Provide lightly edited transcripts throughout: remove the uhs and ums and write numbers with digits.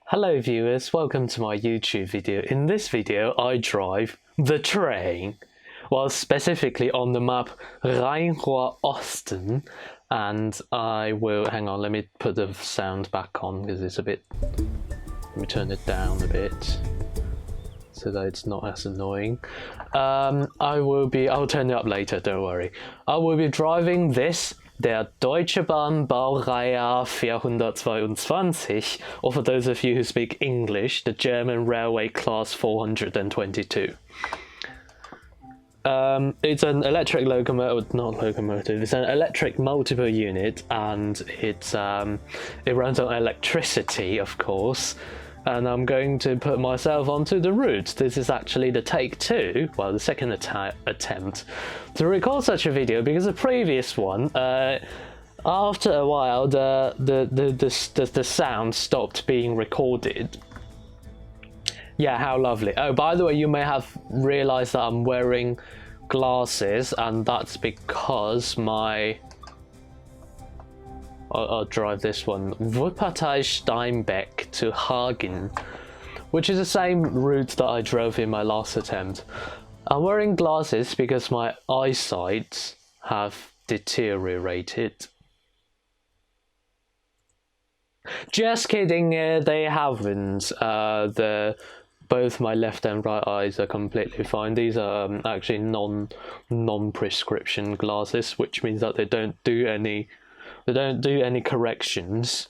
Hello viewers, welcome to my YouTube video. In this video I drive the train, well specifically on the map Rhein-Ruhr Osten, and I will, hang on, let me put the sound back on because it's a bit, let me turn it down a bit so that it's not as annoying. I'll turn it up later, don't worry. I will be driving this, der Deutsche Bahn Baureihe 422, or for those of you who speak English, the German Railway Class 422. It's an electric locomotive, it's an electric multiple unit, and it runs on electricity, of course. And I'm going to put myself onto the route. This is actually the take two, well, the second attempt to record such a video, because the previous one, after a while, the sound stopped being recorded. Yeah, how lovely. Oh, by the way, you may have realized that I'm wearing glasses, and that's because I'll drive this one, Wuppertal Steinbeck to Hagen, which is the same route that I drove in my last attempt. I'm wearing glasses because my eyesight have deteriorated. Just kidding, they haven't. Both my left and right eyes are completely fine. These are actually non-prescription glasses, which means that they don't do any corrections.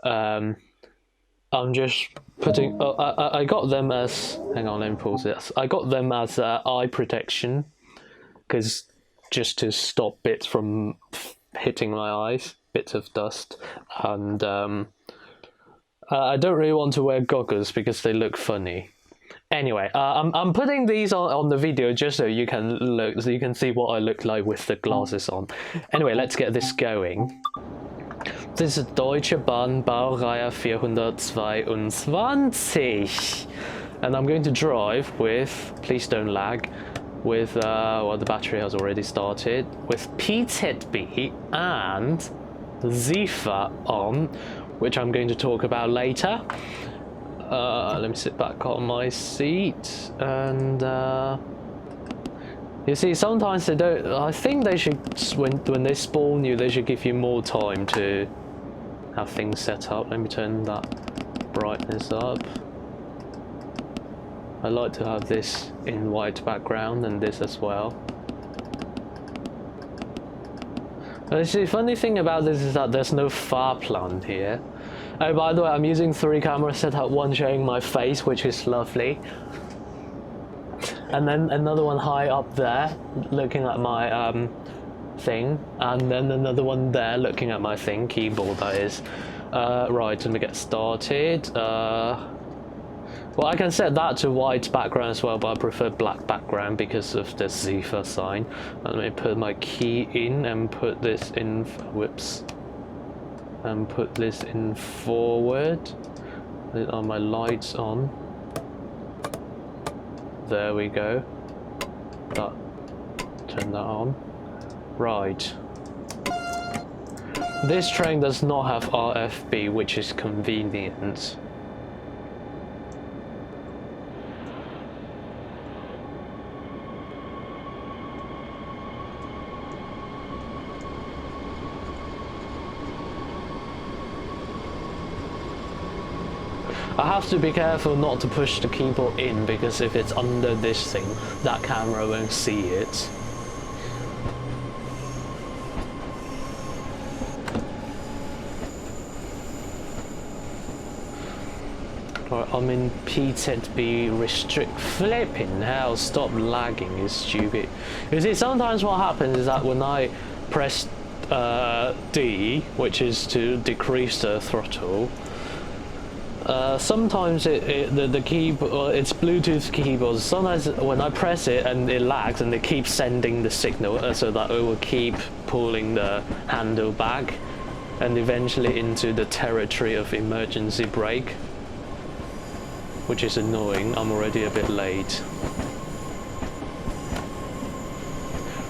I'm just putting. I got them as. Hang on, let me pause this. I got them as eye protection, because just to stop bits from hitting my eyes, bits of dust, and I don't really want to wear goggles because they look funny. Anyway, I'm putting these on the video just so you can look, so you can see what I look like with the glasses on. Anyway, let's get this going. This is Deutsche Bahn Baureihe 422, and I'm going to drive with, please don't lag, with, well, the battery has already started, with TSW and Ziffer on, which I'm going to talk about later. Let me sit back on my seat, and you see, sometimes they don't. I think they should, when they spawn you, they should give you more time to have things set up. Let me turn that brightness up. I like to have this in white background and this as well. The funny thing about this is that there's no Fahrplan here. Oh, by the way, I'm using 3 cameras set up, one showing my face, which is lovely, and then another one high up there, looking at my thing, and then another one there, looking at my thing, keyboard that is. Right, let me get started. Well, I can set that to white background as well, but I prefer black background because of the Ziffer sign. Let me put my key in and put this in, whoops. And put this in forward. Are my lights on? There we go. Turn that on. Right. This train does not have RFB, which is convenient. I have to be careful not to push the keyboard in, because if it's under this thing, that camera won't see it. Right, I'm in PZB restrict. Flipping hell, stop lagging, it's stupid. You see, sometimes what happens is that when I press D, which is to decrease the throttle, sometimes the keyboard, it's Bluetooth keyboard. Sometimes when I press it and it lags, and it keeps sending the signal, so that it will keep pulling the handle back, and eventually into the territory of emergency brake, which is annoying. I'm already a bit late.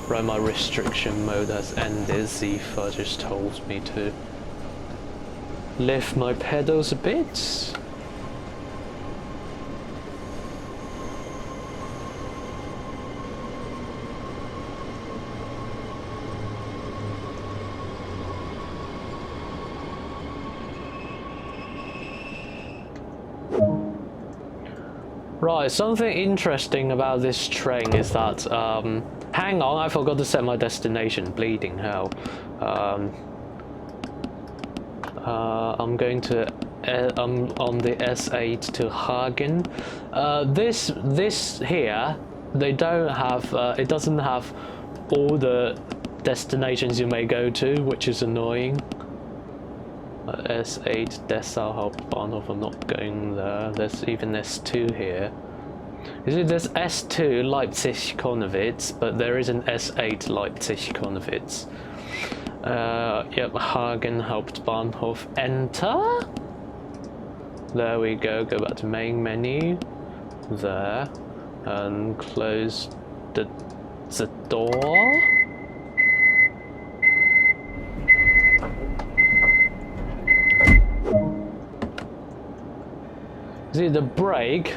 Right, my restriction mode has ended. Ziffer just told me to lift my pedals a bit. Right, something interesting about this train is that, hang on, I forgot to set my destination, bleeding hell. I'm going to, I'm on the S8 to Hagen. This here, they don't have, it doesn't have all the destinations you may go to, which is annoying. S8 Dessau Hauptbahnhof, I'm not going there. There's even S2 here. You see, there's S2 Leipzig-Konnewitz, but there is an S8 Leipzig-Konnewitz. Yep, Hagen Hauptbahnhof, enter. There we go, go back to main menu. There. And close the door. See the brake,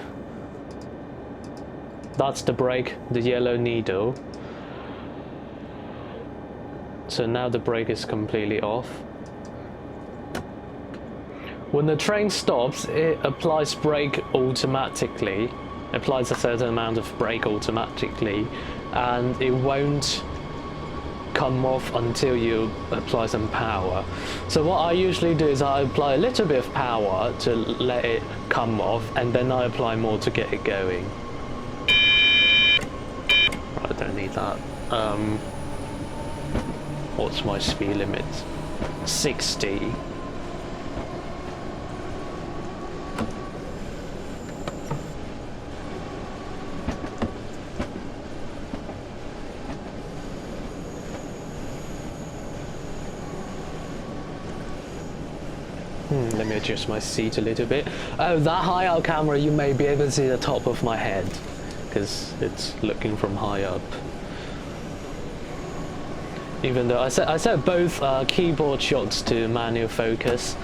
that's the brake, the yellow needle. So now the brake is completely off. When the train stops, it applies brake automatically, applies a certain amount of brake automatically, and it won't come off until you apply some power. So what I usually do is I apply a little bit of power to let it come off, and then I apply more to get it going. I don't need that. What's my speed limit? 60. Let me adjust my seat a little bit. Oh, that high up camera, you may be able to see the top of my head, because it's looking from high up. Even though I set both keyboard shots to manual focus,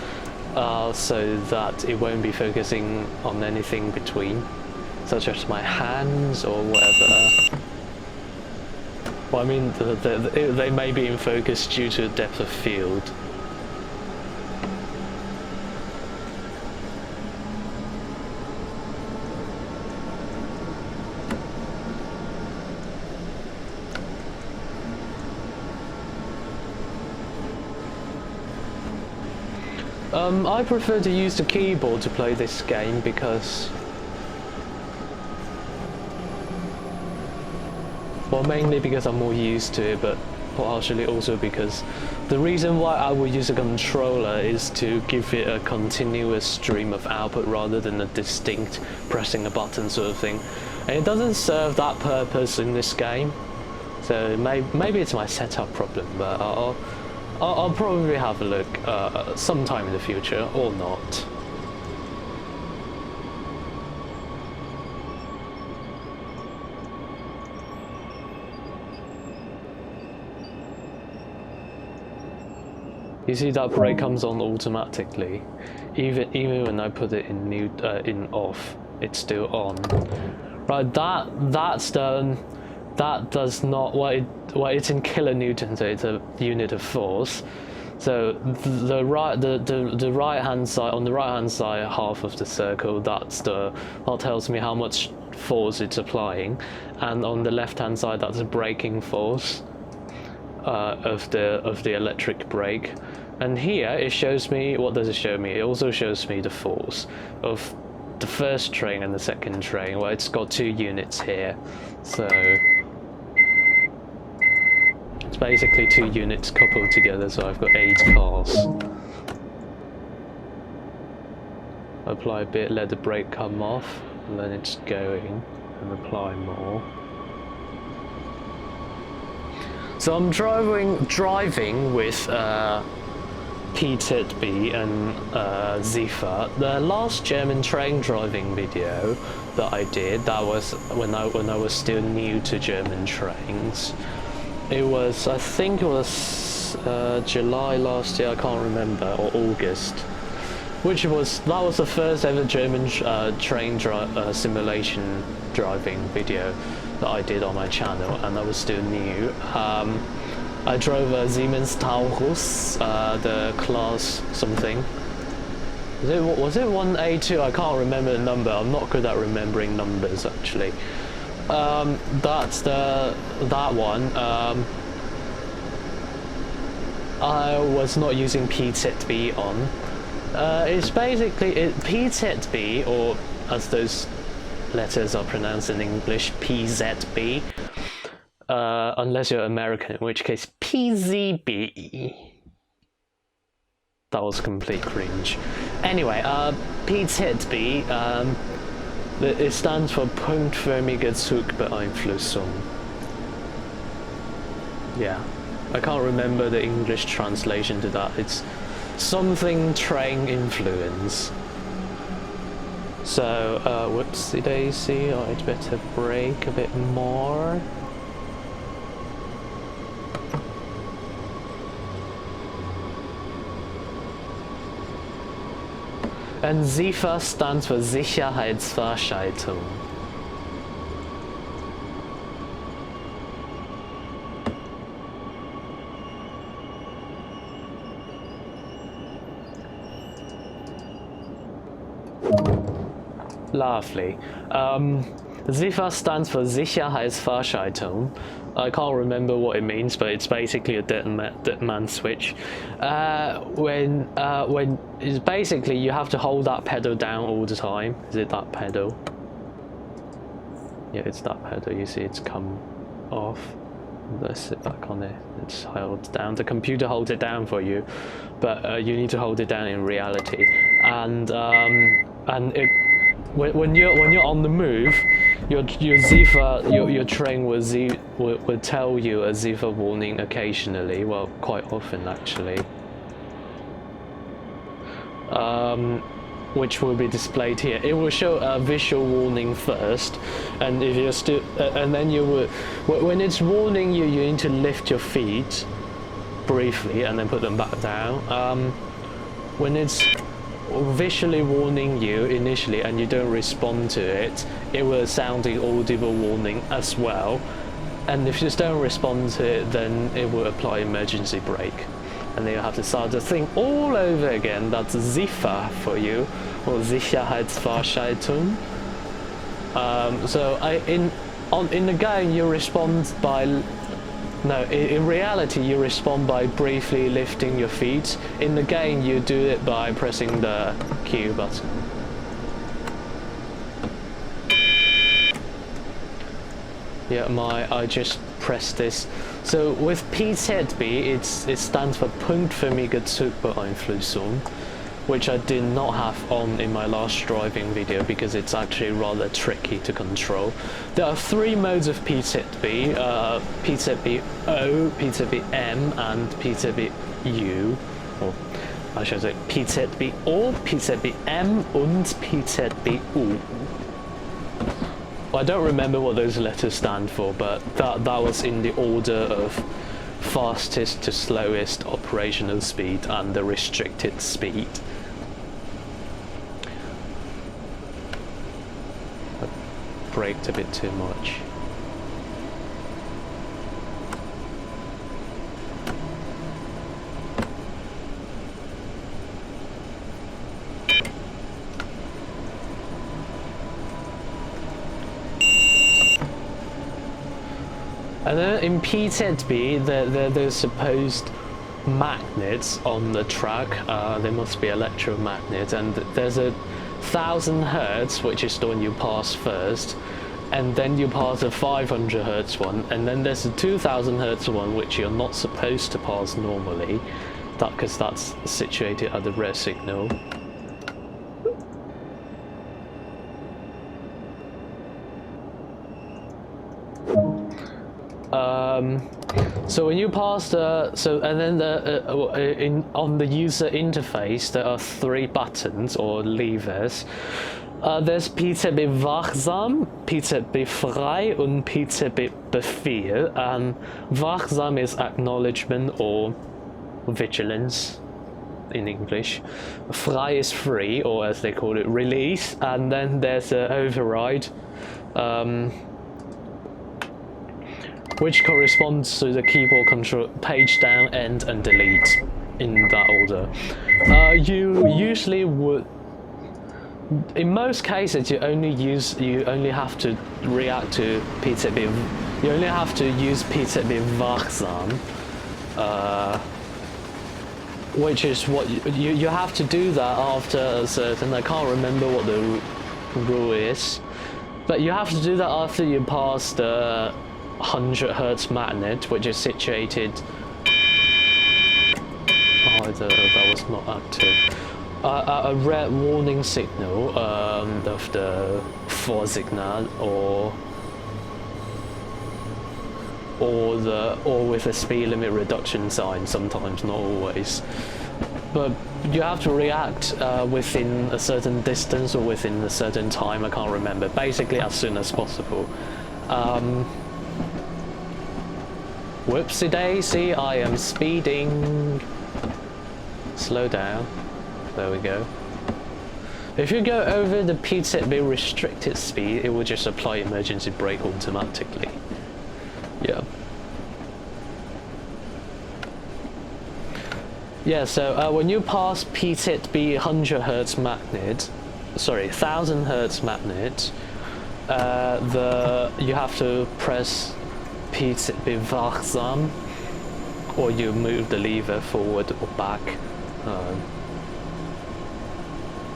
so that it won't be focusing on anything between, such as my hands or whatever. Well, I mean, they may be in focus due to depth of field. I prefer to use the keyboard to play this game because, well, mainly because I'm more used to it, but partially also because the reason why I would use a controller is to give it a continuous stream of output rather than a distinct pressing a button sort of thing. And it doesn't serve that purpose in this game, so maybe it's my setup problem, but I'll probably have a look sometime in the future, or not. You see that brake comes on automatically, even when I put it in in off, it's still on. Right, that does not, well, it's in kilonewtons, so it's a unit of force. So the right hand side, on the right hand side half of the circle, that tells me how much force it's applying, and on the left hand side, that's the braking force of the electric brake. And here it shows me, what does it show me? It also shows me the force of the first train and the second train. Well, it's got 2 units here, so it's basically 2 units coupled together, so I've got 8 cars. Apply a bit, let the brake come off, and then it's going, and apply more. So I'm driving with TSW and Ziffer. The last German train driving video that I did, that was when I was still new to German trains. It was, I think it was July last year, I can't remember, or August. That was the first ever German train simulation driving video that I did on my channel, and I was still new. I drove a Siemens Taurus, the class something, Was it 1A2? I can't remember the number. I'm not good at remembering numbers actually. That's that one. I was not using PZB on. It's basically PZB, or as those letters are pronounced in English, PZB. Unless you're American, in which case PZB. That was complete cringe. Anyway, PZB, it stands for Punktförmige Zugbeeinflussung. Yeah, I can't remember the English translation to that. It's something train influence. So, whoopsie daisy, I'd better brake a bit more. And SIFA stands for Sicherheitsverschaltung. Lovely. SIFA stands for Sicherheitsverschaltung. I can't remember what it means, but it's basically a dead man switch. When it's basically you have to hold that pedal down all the time. Is it that pedal? Yeah, it's that pedal. You see, it's come off. Let's sit back on it. It's held down. The computer holds it down for you, but you need to hold it down in reality. And when you're on the move, your SIFA, your train will tell you a SIFA warning occasionally. Well, quite often actually. Which will be displayed here. It will show a visual warning first, and if you're still, and then you will, when it's warning you, you need to lift your feet briefly and then put them back down. When it's visually warning you initially and you don't respond to it, it will sound the audible warning as well. And if you just don't respond to it, then it will apply emergency brake. And then you have to start the thing all over again. That's SIFA for you, or Sicherheitsverschaltung. So in the game you respond by, no, in reality you respond by briefly lifting your feet. In the game you do it by pressing the Q button. Yeah, I just pressed this. So with PZB, it stands for Punktförmige Zugbeeinflussung, which I did not have on in my last driving video because it's actually rather tricky to control. There are three modes of PZB, PZB-O, PZB-M and PZB-U, or I should say PZB-O, PZB-M und PZB-U. I don't remember what those letters stand for, but that was in the order of fastest to slowest operational speed and the restricted speed. I braked a bit too much. And then in PZB, there's supposed magnets on the track. There must be electromagnets, and there's a 1000 Hertz, which is the one you pass first, and then you pass a 500 Hertz one, and then there's a 2000 Hertz one, which you're not supposed to pass normally, because that's situated at the red signal. So when you pass the, and then on the user interface there are three buttons or levers. There's PZB Wachsam, PZB Frei und PZB Befehl. Wachsam is acknowledgement or vigilance in English. Frei is free, or as they call it, release. And then there's an override, which corresponds to the keyboard control page down, end and delete. in that order. You usually would. In most cases, you only have to react to PZB. You only have to use PZB wachsam, which is what you have to do that after a certain. I can't remember what the rule is, but you have to do that after you pass the 100 Hertz magnet, which is situated. Oh, that was not active. A red warning signal of the Vorsignal or with a speed limit reduction sign. Sometimes, not always, but you have to react within a certain distance or within a certain time. I can't remember. Basically, as soon as possible. Whoopsie daisy! I am speeding. Slow down. There we go. If you go over the PZB restricted speed, it will just apply emergency brake automatically. Yeah. Yeah, so when you pass PZB 100 Hertz magnet, sorry, 1000 Hertz magnet, you have to press PZB wachsam, or you move the lever forward or back.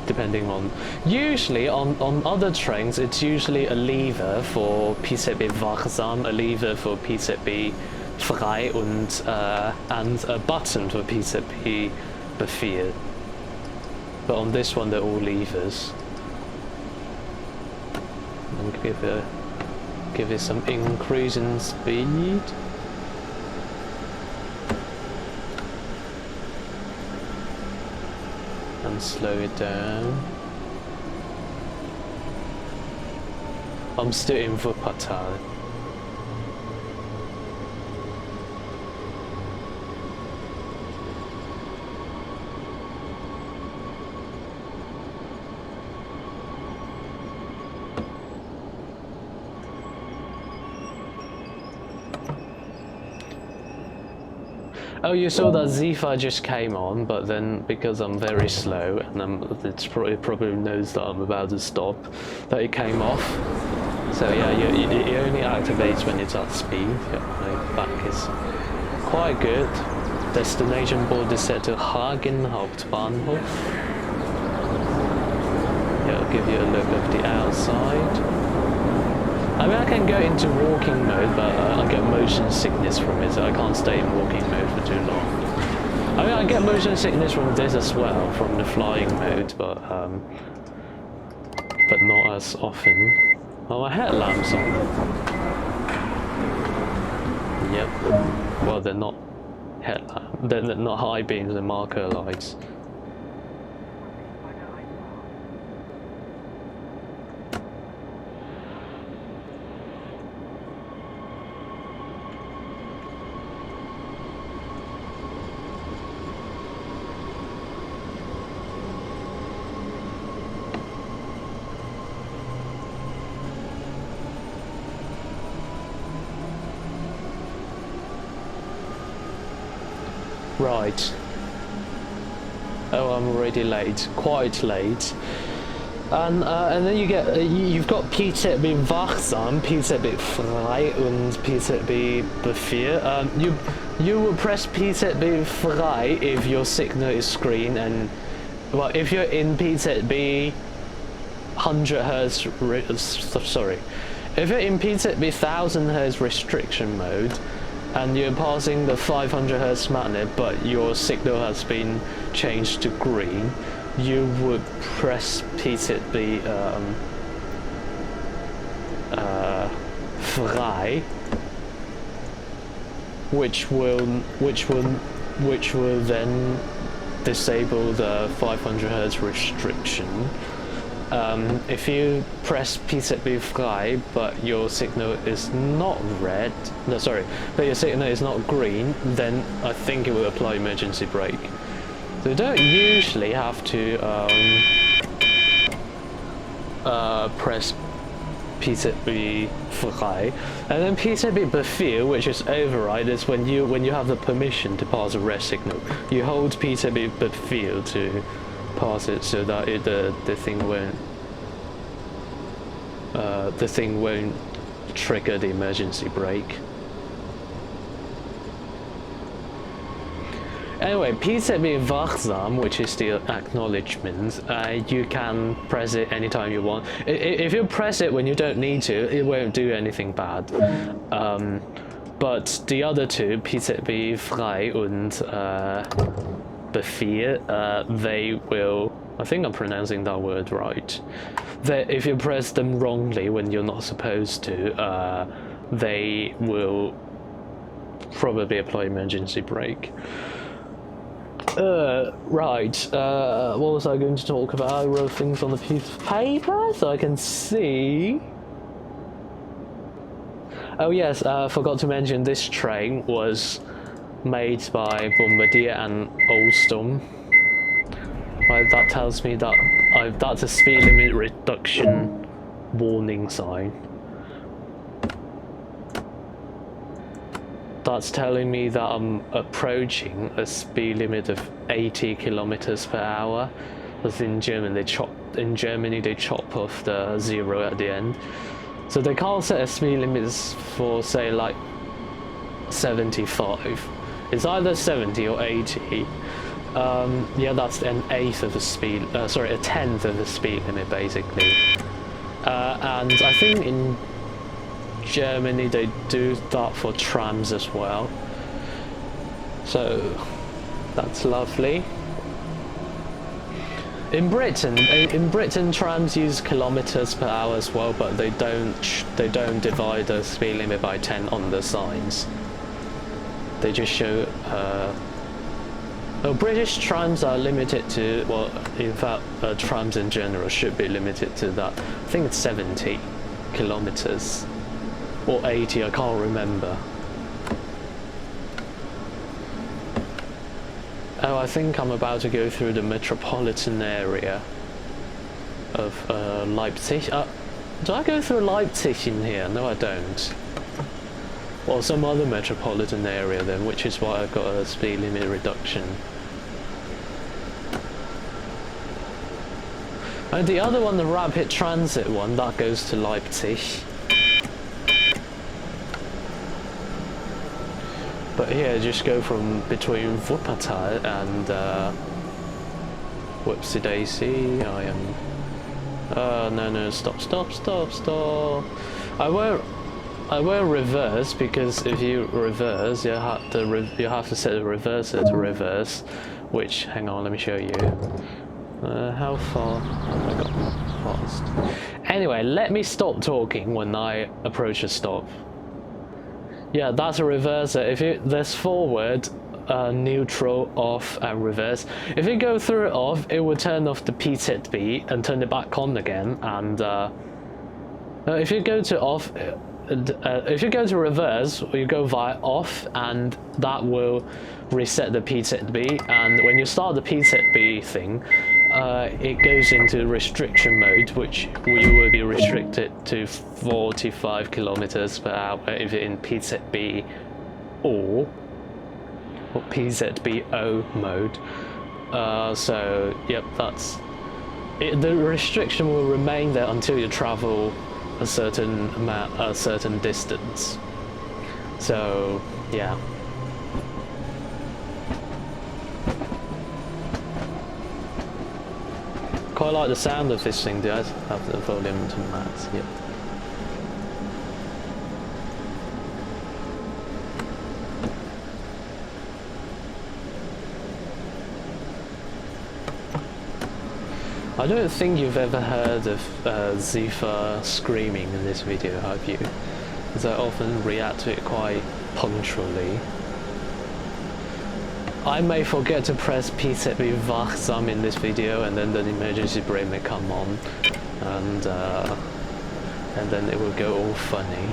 Depending on, usually on other trains, it's usually a lever for PZB wachsam, a lever for PZB frei, and a button for PZB befehl. But on this one, they're all levers. And give it some increase in speed. And slow it down. I'm still in Wuppertal. Oh, you saw that Zifa just came on, but then because I'm very slow and it probably knows that I'm about to stop, that it came off. So yeah, it only activates when it's at speed. Yeah, my back is quite good. Destination board is set to Hagen Hauptbahnhof. Yeah, I'll give you a look of the outside. I mean, I can go into walking mode, but I get motion sickness from it, so I can't stay in walking mode for too long. I mean, I get motion sickness from this as well, from the flying mode, but not as often. Oh, my headlamps on. Yep. Well, they're not headlamps. They're not high beams. They're marker lights. Right. Oh, I'm already late. Quite late. And then you've got PZB wachsam, PZB frei, and PZB befehl. You will press PZB frei if your signal is green, and well, if you're in PZB 100 Hertz, sorry, if you're in PZB 1000 Hertz restriction mode, and you're passing the 500 Hertz magnet, but your signal has been changed to green, you would press PZB frei, which will then disable the 500 Hertz restriction. If you press PZB frei, but your signal is not red, no, sorry, but your signal is not green, then I think it will apply emergency brake. So you don't usually have to press PZB frei, and then PZB befehl, which is override, is when you have the permission to pass a red signal. You hold PZB befehl to pass it so that the thing won't trigger the emergency brake. Anyway, PZB wachsam, which is the acknowledgement, you can press it anytime you want. If you press it when you don't need to, it won't do anything bad. But the other two, PZB frei and Befehl, they will, I think I'm pronouncing that word right, that if you press them wrongly when you're not supposed to, they will probably apply emergency brake. Right, what was I going to talk about? I wrote things on a piece of paper so I can see. Oh yes, forgot to mention this train was made by Bombardier and Alstom. Right, that tells me that that's a speed limit reduction warning sign. That's telling me that I'm approaching a speed limit of 80 kilometers per hour. Because in Germany they chop off the zero at the end. So they can't set a speed limit for, say, like 75. It's either 70 or 80. Yeah, that's an eighth of the speed. Sorry, a tenth of the speed limit, basically. And I think in Germany they do that for trams as well, so that's lovely. In Britain trams use kilometers per hour as well, but they don't divide the speed limit by 10 on the signs. They just show well, British trams are limited to, well, in fact trams in general should be limited to that. I think it's 70 kilometers or 80, I can't remember. Oh, I think I'm about to go through the metropolitan area of Leipzig. Do I go through Leipzig in here? No, I don't. Well, some other metropolitan area then, which is why I've got a speed limit reduction. And the other one, the rapid transit one, that goes to Leipzig. But here, just go from between Wuppertal and whoopsie daisy. I am. No, stop. I will reverse, because if you reverse, you have to set the reverser to reverse. Which, hang on, let me show you. How far? Oh my god, fast. Anyway, let me stop talking when I approach a stop. Yeah, that's a reverser. If there's forward, neutral, off, and reverse. If you go through it off, it will turn off the PZB and turn it back on again. And if you go to off, if you go to reverse, you go via off, and that will reset the PZB. And when you start the PZB thing, it goes into restriction mode, which you will be restricted to 45 kilometers per hour if you're in PZB or PZBO mode. So yep, that's it. The restriction will remain there until you travel a certain distance. So yeah. Quite like the sound of this thing, does have the volume to max. Yep. I don't think you've ever heard of Zephyr screaming in this video, have you? Because I often react to it quite punctually. I may forget to press PZB wachsam in this video, and then the emergency brake may come on, and then it will go all funny.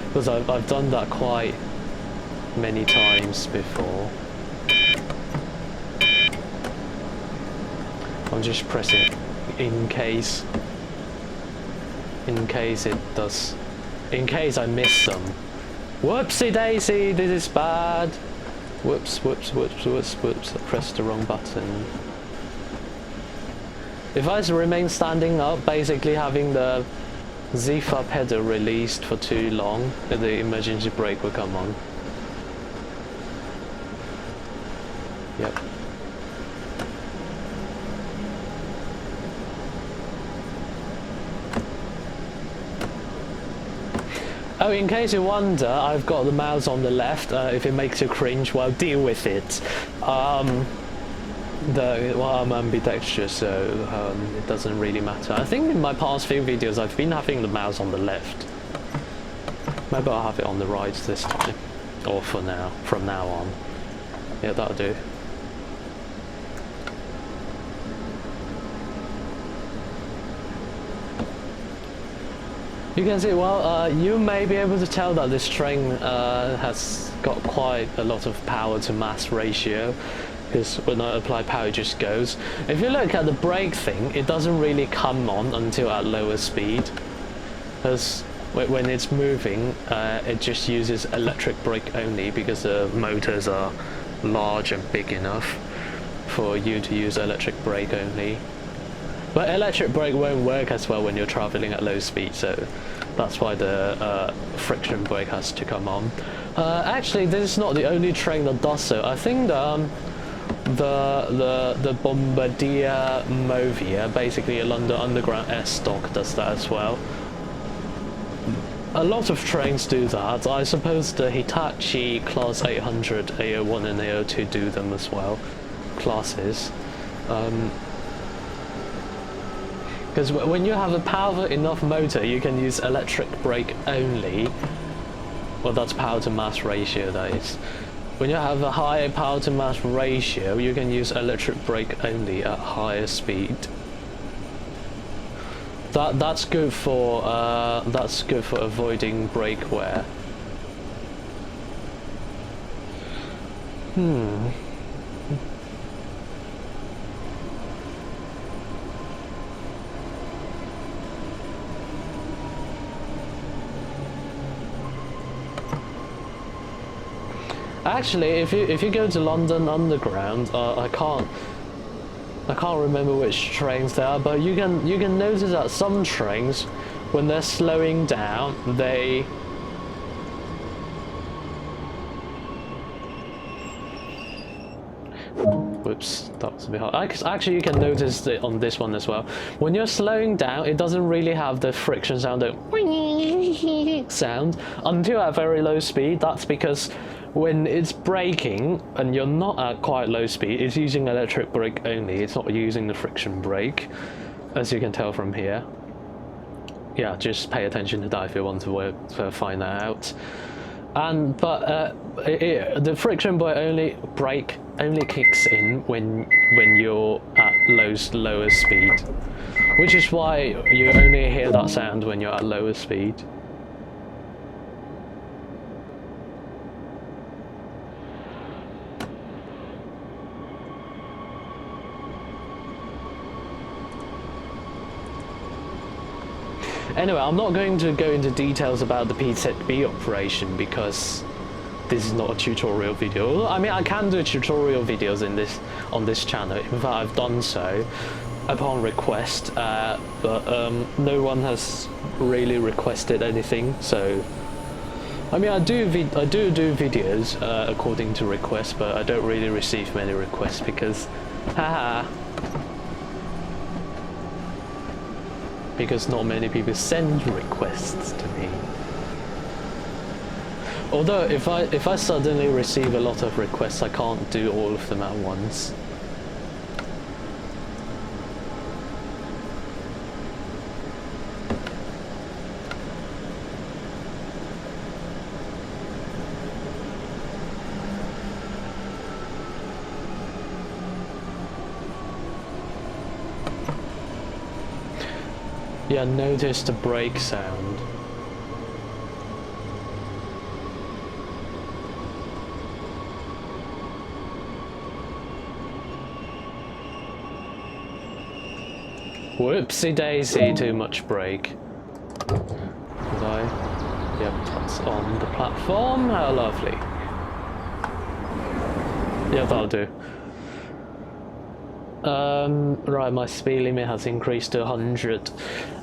Because I've done that quite many times before. I'm just pressing in case it does, in case I miss some. Whoopsie daisy, this is bad. Whoops, whoops, whoops, whoops, whoops, I pressed the wrong button. If I remain standing up, basically having the Z-Far pedal released for too long, the emergency brake will come on. Yep. Oh, in case you wonder, I've got the mouse on the left. If it makes you cringe, well, deal with it. I'm ambidextrous, so it doesn't really matter. I think in my past few videos I've been having the mouse on the left. Maybe I'll have it on the right this time. Or for now, from now on. Yeah, that'll do. You can see, well, you may be able to tell that this train has got quite a lot of power to mass ratio, because when I apply power it just goes. If you look at the brake thing, it doesn't really come on until at lower speed, because when it's moving it just uses electric brake only, because the motors are large and big enough for you to use electric brake only. But electric brake won't work as well when you're traveling at low speed, so that's why the friction brake has to come on. Actually, this is not the only train that does so. I think the Bombardier Movia, basically a London Underground S-Stock, does that as well. A lot of trains do that. I suppose the Hitachi Class 800, A01 and A02 do them as well, classes. Because when you have a powerful enough motor, you can use electric brake only. Well, that's power to mass ratio, that is. When you have a higher power to mass ratio, you can use electric brake only at higher speed. That's good for avoiding brake wear. Actually, if you go to London Underground, I can't remember which trains they are, but you can notice that some trains, when they're slowing down, they whoops, that was a bit hard. Actually, you can notice it on this one as well. When you're slowing down, it doesn't really have the friction sound, the sound, until at very low speed. That's because when it's braking and you're not at quite low speed, it's using electric brake only. It's not using the friction brake, as you can tell from here. Yeah, just pay attention to that if you want to find that out. But the friction brake only kicks in when you're at lower speed, which is why you only hear that sound when you're at lower speed. Anyway, I'm not going to go into details about the TSW operation because this is not a tutorial video. I mean, I can do tutorial videos on this channel. In fact, I've done so upon request, but no one has really requested anything. So, I mean, I do videos according to request, but I don't really receive many requests because, because not many people send requests to me. Although if I suddenly receive a lot of requests, I can't do all of them at once. Yeah, notice the brake sound. Whoopsie daisy, too much brake. Did I? Yep, that's on the platform. How lovely. Yeah, that'll do. Right, my speed limit has increased to 100.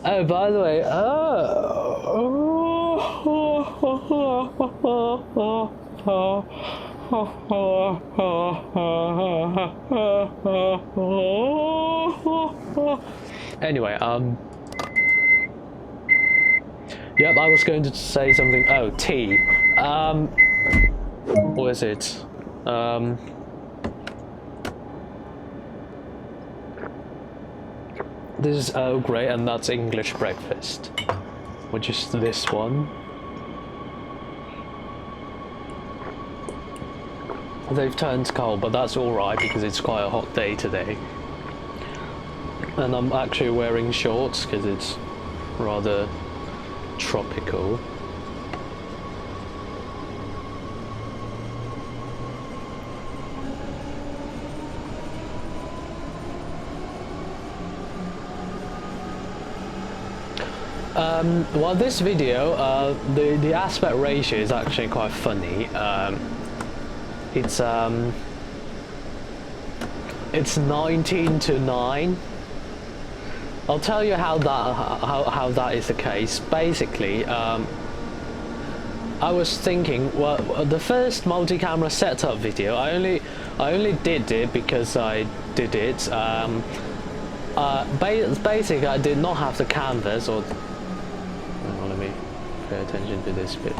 Oh, by the way, anyway, yep, I was going to say something. Oh, T. What is it? This is Earl Grey, and that's English breakfast, which is this one. They've turned cold, but that's alright because it's quite a hot day today. And I'm actually wearing shorts because it's rather tropical. Well, this video, the aspect ratio is actually quite funny. It's 19:9. I'll tell you how that is the case. Basically, I was thinking, well, the first multi-camera setup video, I only did it because I did it. Basically, I did not have the canvas or. Let me pay attention to this bit.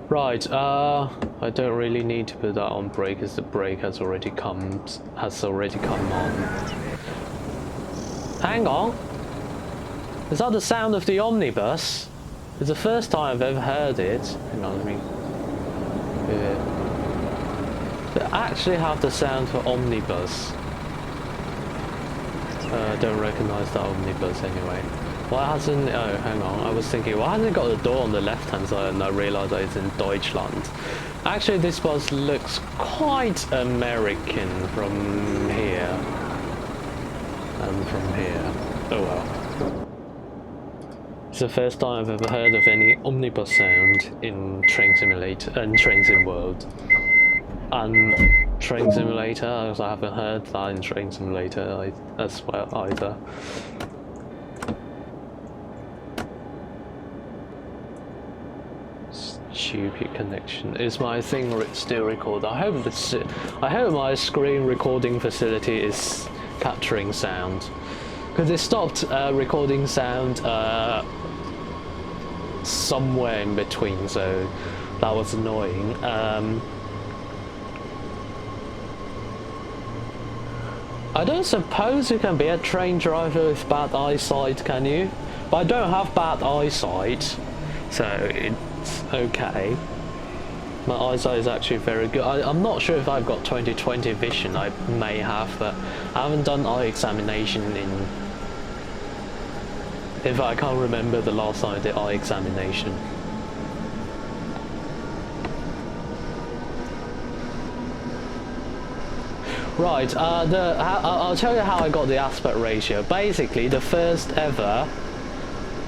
Right, I don't really need to put that on brake as the brake has already come on. Hang on! Is that the sound of the omnibus? It's the first time I've ever heard it. Hang on, let me... They actually have the sound for omnibus. I don't recognise that omnibus anyway. Why hasn't... Oh, hang on. I was thinking, why hasn't it got the door on the left-hand side? And I realised that it's in Deutschland. Actually, this bus looks quite American from here. And from here. Oh well. It's the first time I've ever heard of any omnibus sound in Train Simulator and Train Sim World. And Train Simulator, as I haven't heard that in Train Simulator as well either. Stupid connection. Is my thing still recorded? I hope my screen recording facility is capturing sound, because it stopped recording sound somewhere in between, so that was annoying. I don't suppose you can be a train driver with bad eyesight, can you? But I don't have bad eyesight, so it's okay. My eyesight is actually very good. I'm not sure if I've got 20/20 vision. I may have, but I haven't done eye examination in... If I can't remember the last time I did eye examination. Right, I'll tell you how I got the aspect ratio. Basically, the first ever...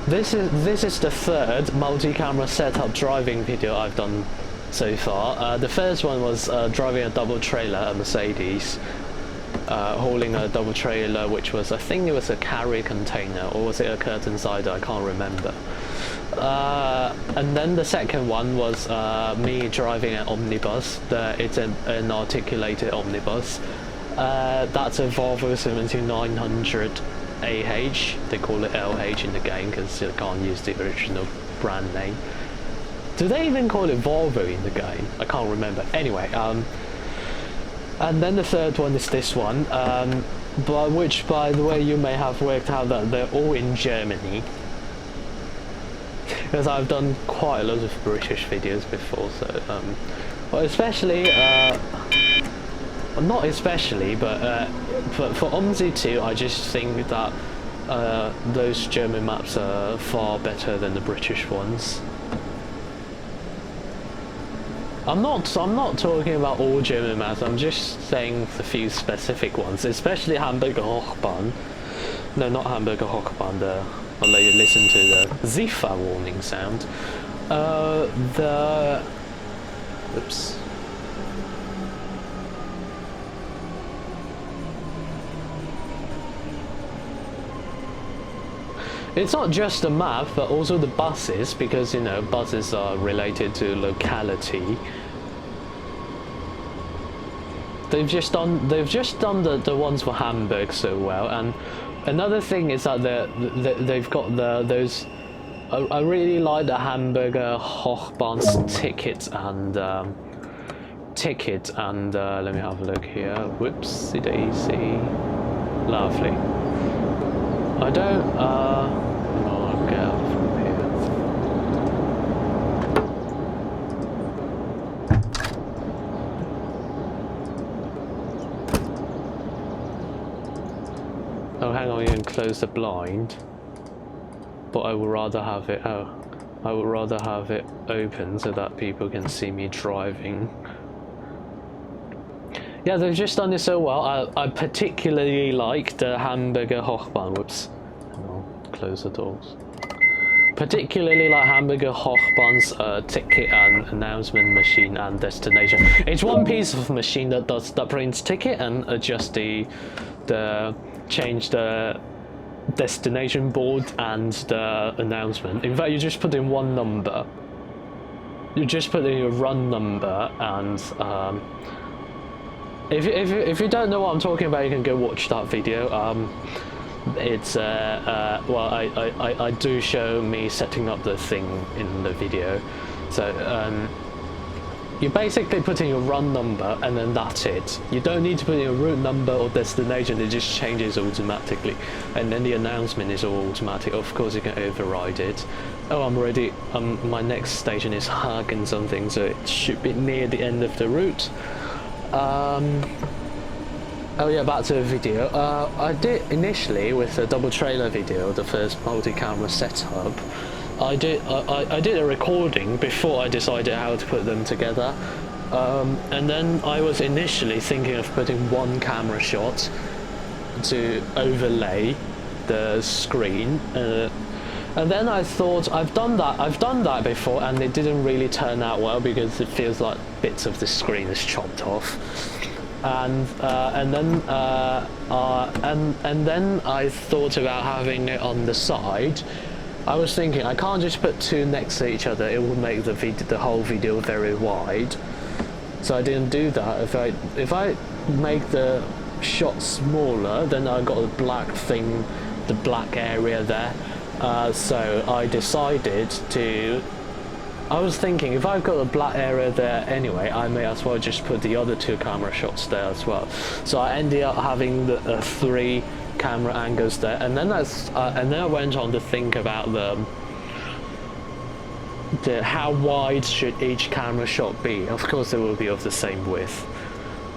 This is the third multi-camera setup driving video I've done so far. The first one was driving a double trailer, a Mercedes, hauling a double trailer, which was, I think it was a carrier container, or was it a curtain sider, I can't remember. And then the second one was me driving an omnibus. It's an articulated omnibus. That's a Volvo 17900 AH. They call it LH in the game because they can't use the original brand name. Do they even call it Volvo in the game? I can't remember. Anyway, and then the third one is this one. which, by the way, you may have worked out that they're all in Germany. Because I've done quite a lot of British videos before, so well, especially not especially, but for OMSI 2, I just think that those German maps are far better than the British ones. I'm not talking about all German maps, I'm just saying a few specific ones, especially Hamburger Hochbahn. No, not Hamburger Hochbahn, I'll let you listen to the Zifa warning sound. Oops. It's not just the map, but also the buses, because, you know, buses are related to locality. They've just done the ones for Hamburg so well, and another thing is that they've got those. I really like the Hamburger Hochbahn's ticket and let me have a look here. Whoopsie daisy, lovely. I don't I'll get out from here. Oh, hang on, you can close the blind. But I would rather have it. I would rather have it open so that people can see me driving. Yeah, they've just done it so well. I particularly like the Hamburger Hochbahn. Whoops. And I'll close the doors. Particularly like Hamburger Hochbahn's ticket and announcement machine and destination. It's one piece of machine that prints ticket and adjusts change the destination board and the announcement. In fact, you just put in one number. You just put in your run number, and if you don't know what I'm talking about, you can go watch that video. It's well, I do show me setting up the thing in the video. So you basically put in your run number and then that's it. You don't need to put in your route number or destination, it just changes automatically. And then the announcement is all automatic. Of course you can override it. Oh, I'm ready. My next station is Hagen something, so it should be near the end of the route. Oh yeah, back to the video. I did initially with the double trailer video, the first multi-camera setup. I did a recording before I decided how to put them together, and then I was initially thinking of putting one camera shot to overlay the screen, and then I thought I've done that before, and it didn't really turn out well because it feels like bits of the screen is chopped off. And then I thought about having it on the side. I was thinking I can't just put two next to each other; it would make the whole video very wide. So I didn't do that. If I make the shot smaller, then I got a black thing, the black area there. So I decided to. I was thinking, if I've got a black area there anyway, I may as well just put the other two camera shots there as well. So I ended up having the 3 camera angles there, and then I went on to think about how wide should each camera shot be. Of course, they will be of the same width,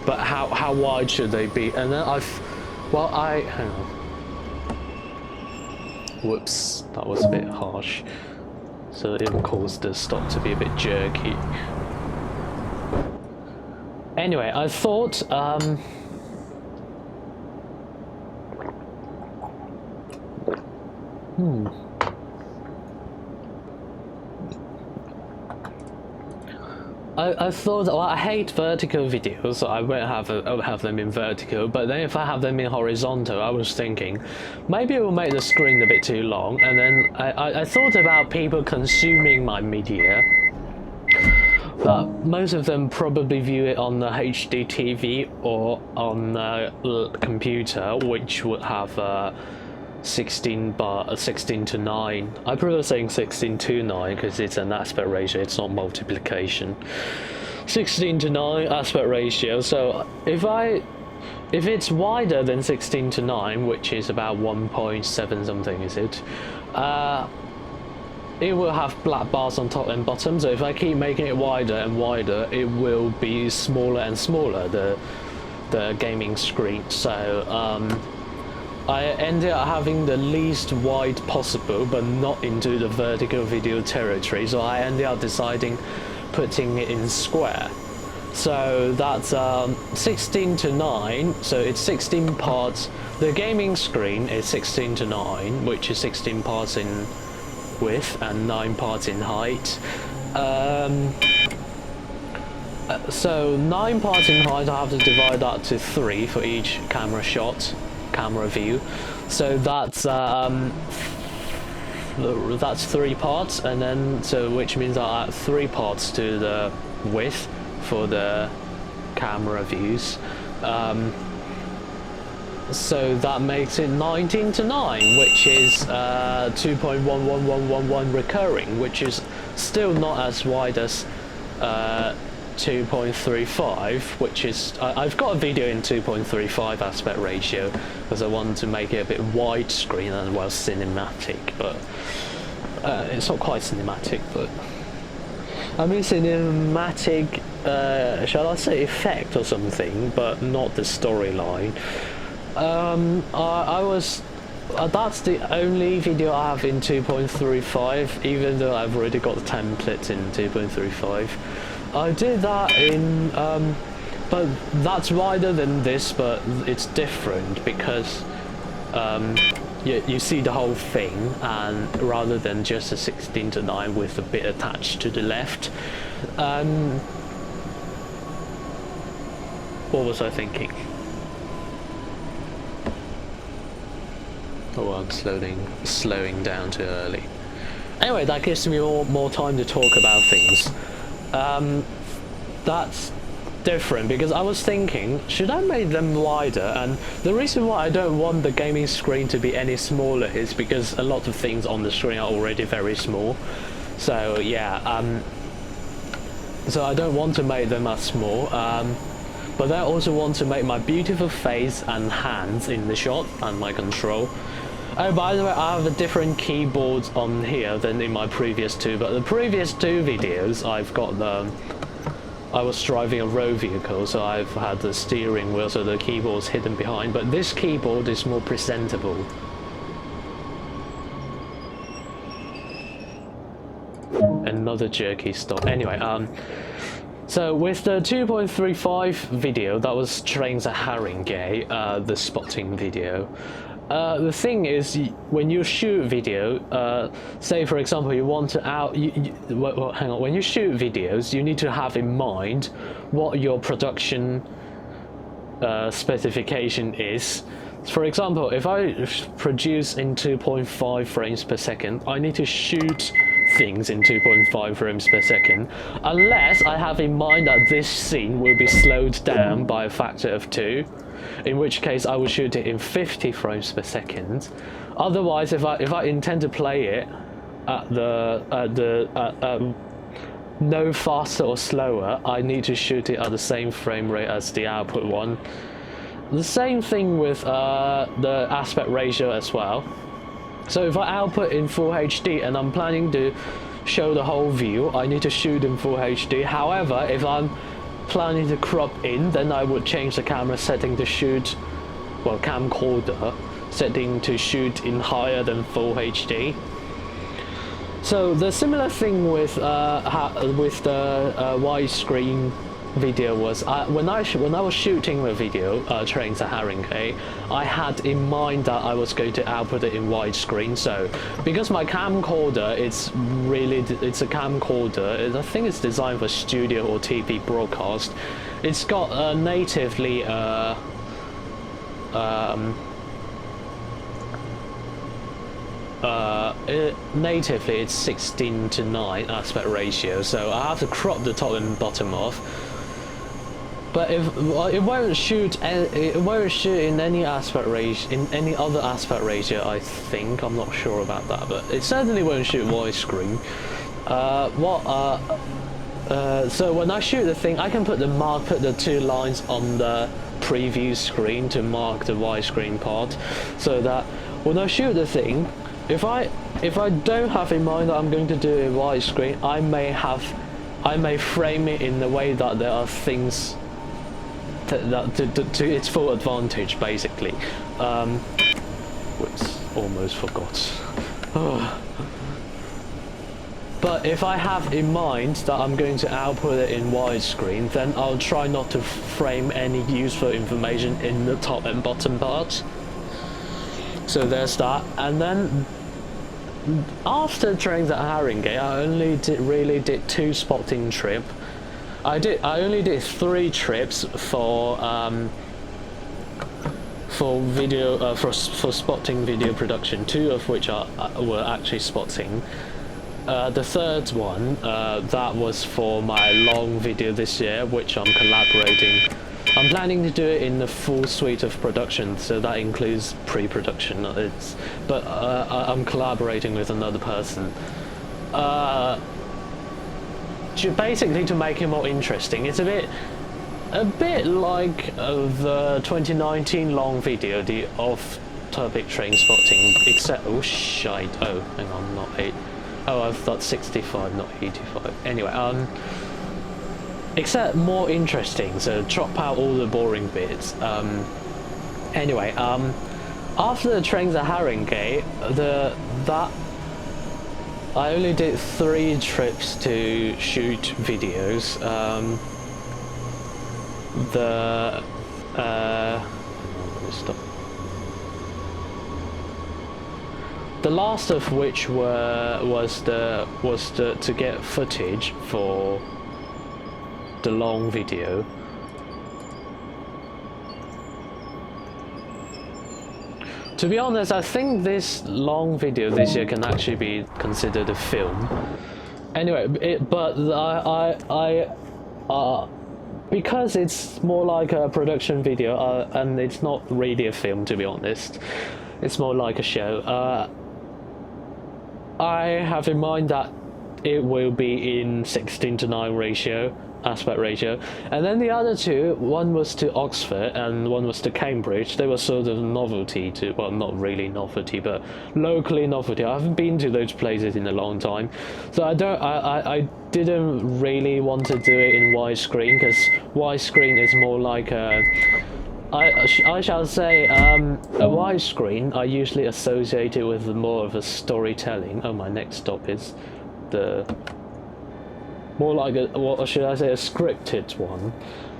but how wide should they be? And then hang on. Whoops, that was a bit harsh. So it caused the stop to be a bit jerky. Anyway, I thought I thought, well, I hate vertical videos, so I won't have them in vertical, but then if I have them in horizontal, I was thinking, maybe it will make the screen a bit too long, and then I thought about people consuming my media, but most of them probably view it on the HD TV or on the computer, which would have 16 to 9. I prefer saying 16 to 9 because it's an aspect ratio, it's not multiplication. 16 to 9 aspect ratio. So if I if it's wider than 16:9, which is about 1.7 something, is it? It will have black bars on top and bottom, so if I keep making it wider and wider, it will be smaller and smaller, the gaming screen. So I ended up having the least wide possible, but not into the vertical video territory, so I ended up deciding putting it in square. So that's 16:9, so it's 16 parts. The gaming screen is 16:9, which is 16 parts in width and 9 parts in height. So 9 parts in height, I have to divide that to 3 for each camera shot, camera view. So that's 3 parts, and then which means I add 3 parts to the width for the camera views. So that makes it 19:9, which is 2.11111 recurring, which is still not as wide as 2.35, which is I've got a video in 2.35 aspect ratio because I want to make it a bit widescreen and well cinematic, but it's not quite cinematic, but I mean cinematic, shall I say effect or something, but not the storyline. That's the only video I have in 2.35, even though I've already got the template in 2.35. I did that in, but that's wider than this, but it's different because you see the whole thing, and rather than just a 16:9 with a bit attached to the left. What was I thinking? Oh, I'm slowing down too early. Anyway, that gives me more time to talk about things. That's different because I was thinking, should I make them wider? And the reason why I don't want the gaming screen to be any smaller is because a lot of things on the screen are already very small. So yeah, so I don't want to make them as small. But I also want to make my beautiful face and hands in the shot and my control. Oh, by the way, I have a different keyboard on here than in my previous two, but the previous 2 videos I've got I was driving a road vehicle, so I've had the steering wheel, so the keyboard's hidden behind, but this keyboard is more presentable. Another jerky stop. Anyway, so with the 2.35 video, that was Trains at Haringey, the spotting video. The thing is, when you shoot video, say for example you want to hang on, when you shoot videos, you need to have in mind what your production specification is. For example, if I produce in 2.5 frames per second, I need to shoot things in 2.5 frames per second, unless I have in mind that this scene will be slowed down by a factor of 2. In which case I will shoot it in 50 frames per second. Otherwise, if I intend to play it at no faster or slower, I need to shoot it at the same frame rate as the output one. The same thing with the aspect ratio as well. So if I output in full HD and I'm planning to show the whole view, I need to shoot in full HD. However, if I'm planning to crop in, then I would change the camera setting to shoot, well, camcorder setting to shoot in higher than full HD. So the similar thing with the widescreen video was when I was shooting the video Trains at Haringey, I had in mind that I was going to output it in widescreen. So because my camcorder, it's a camcorder, I think it's designed for studio or TV broadcast. It's got natively natively it's 16:9 aspect ratio, so I have to crop the top and bottom off. But it won't shoot in any aspect ratio, in any other aspect ratio, I think. I'm not sure about that, but it certainly won't shoot widescreen. So when I shoot the thing, I can put the 2 lines on the preview screen to mark the widescreen part, so that when I shoot the thing, if I don't have in mind that I'm going to do a widescreen, I may frame it in the way that there are things to its full advantage, basically. Whoops, almost forgot. But if I have in mind that I'm going to output it in widescreen, then I'll try not to frame any useful information in the top and bottom part. So there's that. And then after trains at Haringey, I only really did 2 spotting trips. I only did 3 trips for video for spotting video production, 2 of which were actually spotting. The third one, that was for my long video this year, which I'm planning to do it in the full suite of production, so that includes pre-production. But I'm collaborating with another person. Basically, to make it more interesting, it's a bit like the 2019 long video, the off-topic train spotting, except oh shite! Oh, hang on, not 8. Oh, I've got 65, not 85. Anyway, except more interesting, so chop out all the boring bits. Anyway, after the trains at Haringey, I only did 3 trips to shoot videos. The last of which was to get footage for the long video. To be honest, I think this long video this year can actually be considered a film. Anyway, because it's more like a production video, and it's not really a film, to be honest. It's more like a show. I have in mind that it will be in 16:9 ratio, aspect ratio, and then the other 2, one was to Oxford and one was to Cambridge. They were sort of novelty to, well, not really novelty, but locally novelty. I haven't been to those places in a long time, so I didn't really want to do it in widescreen, because widescreen is more like a, I shall say, a widescreen I usually associate it with more of a storytelling. Oh, my next stop is more like what should I say, a scripted one.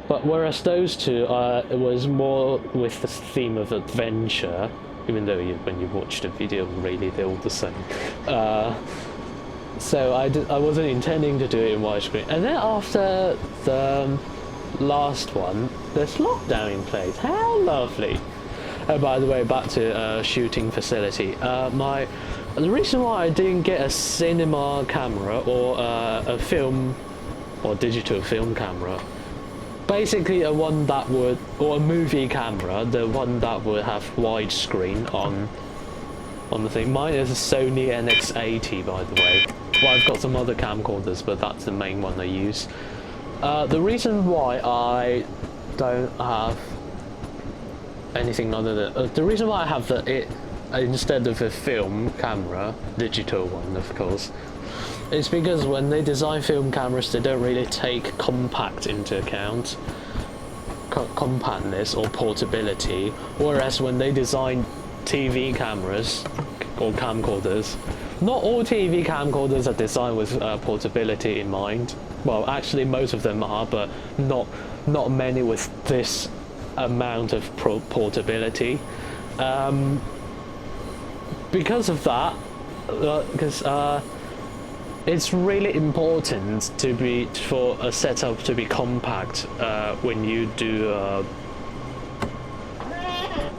But whereas those 2, it was more with the theme of adventure, even though when you watch the video, really they're all the same. So I wasn't intending to do it in widescreen. And then after the last one, there's lockdown in place. How lovely! Oh, by the way, back to shooting facility. The reason why I didn't get a cinema camera or a film or digital film camera, basically a one that would, or a movie camera, the one that would have widescreen on the thing. Mine is a Sony NX80, by the way. Well, I've got some other camcorders, but that's the main one I use. The reason why I don't have anything other than the reason why I have it instead of a film camera, digital one of course, is because when they design film cameras, they don't really take compact into account, compactness or portability, whereas when they design TV cameras or camcorders, not all TV camcorders are designed with portability in mind. Well, actually most of them are, but not many with this amount of portability. Because of that, because it's really important for a setup to be compact when you do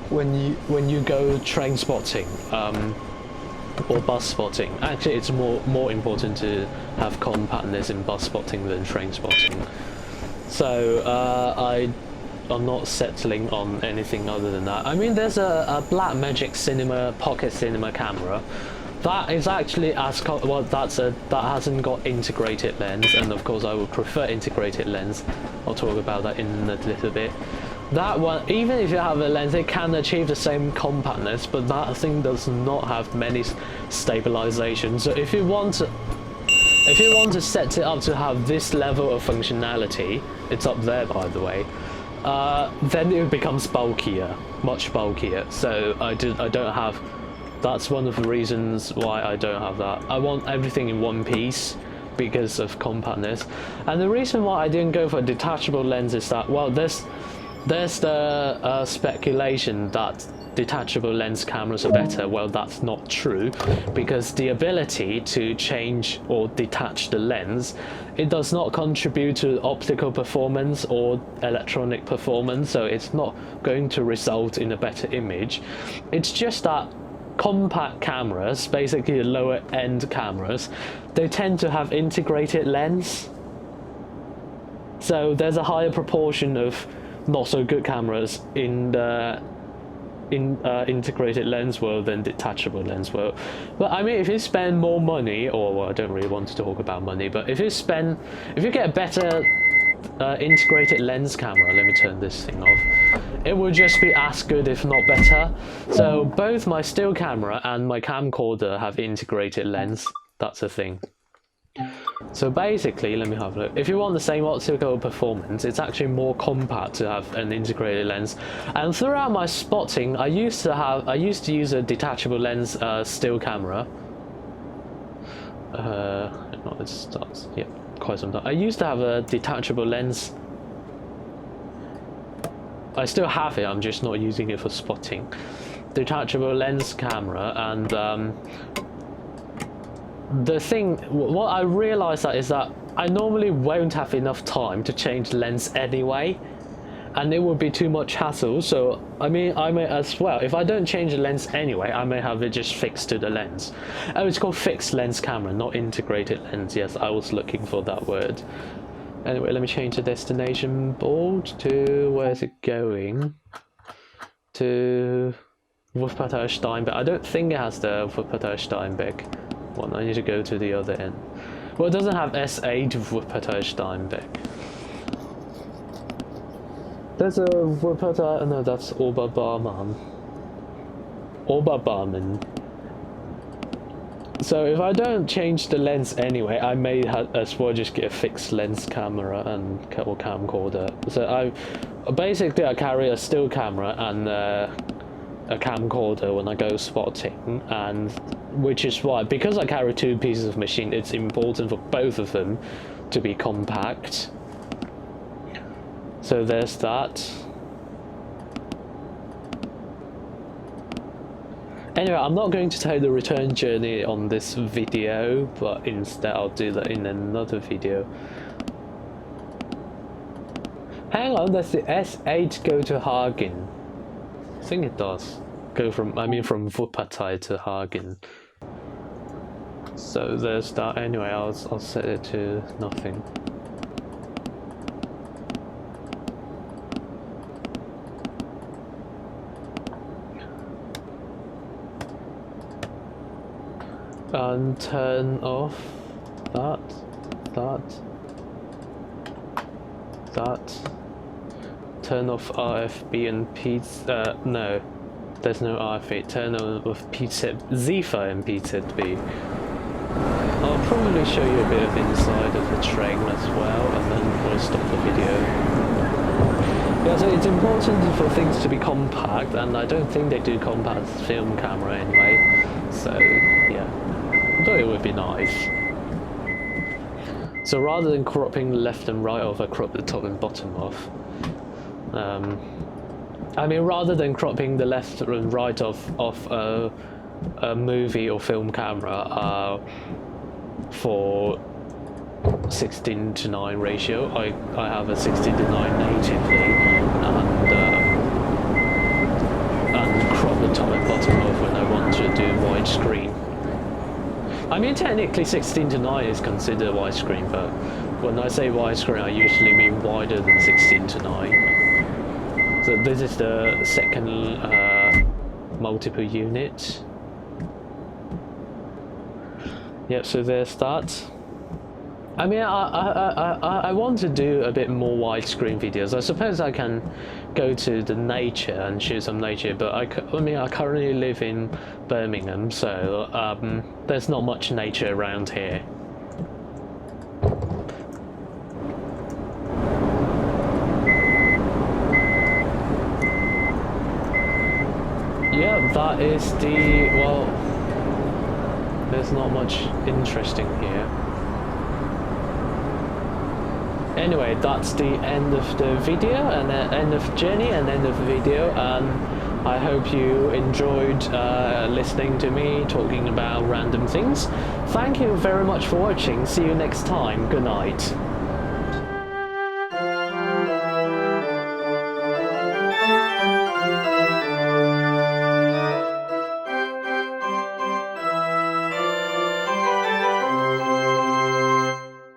when you go train spotting or bus spotting. Actually, it's more important to have compactness in bus spotting than train spotting. So I'm not settling on anything other than that. I mean, there's a Blackmagic Cinema Pocket Cinema camera that is actually well, that hasn't got integrated lens, and of course I would prefer integrated lens. I'll talk about that in a little bit. that one, even if you have a lens, it can achieve the same compactness, but that thing does not have many stabilization. So if you want to set it up to have this level of functionality, it's up there by the way, then it becomes bulkier, much bulkier. So I don't have. That's one of the reasons why I don't have that. I want everything in one piece because of compactness. And the reason why I didn't go for a detachable lens is that, well, there's the speculation that detachable lens cameras are better. Well, that's not true, because the ability to change or detach the lens, it does not contribute to optical performance or electronic performance, so it's not going to result in a better image. It's just that compact cameras, basically the lower end cameras, they tend to have integrated lens, so there's a higher proportion of not so good cameras in the integrated lens world than detachable lens world. But I mean, if you spend more money, or well, I don't really want to talk about money, but if you get a better integrated lens camera, let me turn this thing off, it will just be as good if not better. So both my still camera and my camcorder have integrated lens. That's a thing. So basically, let me have a look. If you want the same optical performance, it's actually more compact to have an integrated lens. And throughout my spotting, I used to use a detachable lens still camera. No, it starts. Yeah, quite some time. I used to have a detachable lens. I still have it. I'm just not using it for spotting. Detachable lens camera, and the thing, what I realized is that I normally won't have enough time to change the lens anyway, and it would be too much hassle. So I mean, I may as well, if I don't change the lens anyway, I may have it just fixed to the lens. Oh, it's called fixed lens camera, not integrated lens. Yes, I was looking for that word. Anyway, let me change the destination board to, where is it going? To Wuppertal Steinbeck. I don't think it has the Wuppertal Steinbeck one. I need to go to the other end. Well, it doesn't have S8 Wuppertal Steinbeck. There's a Wuppertal, no, that's Oberbarman. So if I don't change the lens anyway, I may as well just get a fixed lens camera or camcorder. So I carry a still camera and a camcorder when I go spotting, and which is why, because I carry two pieces of machine, it's important for both of them to be compact. So there's that. Anyway, I'm not going to tell the return journey on this video, but instead I'll do that in another video. Hang on, does the S8 go to Hagen? I think it does. Go from Wuppertal to Hagen. So there's that. Anyway, I'll set it to nothing. And turn off that. Turn off RFB and P. No, there's no RFB. Turn on with ZFA and PZB. I'll probably show you a bit of inside of the train as well, and then we'll stop the video. Yeah, so it's important for things to be compact, and I don't think they do compact film camera anyway. So yeah, I thought it would be nice. So rather than cropping left and right off, I crop the top and bottom off. I mean, rather than cropping the left and right off a movie or film camera for 16:9 ratio, I have a 16:9 natively, and crop the top and bottom off when I want to do widescreen. I mean, technically 16:9 is considered widescreen, but when I say widescreen, I usually mean wider than 16:9. So this is the second multiple unit. Yep, so there's that. I mean, I want to do a bit more widescreen videos. I suppose I can go to the nature and shoot some nature, but I mean, I currently live in Birmingham, so there's not much nature around here. Yeah, that is the, well, there's not much interesting here. Anyway, that's the end of the video, and end of journey, and end of the video, and I hope you enjoyed listening to me talking about random things. Thank you very much for watching. See you next time. Good night.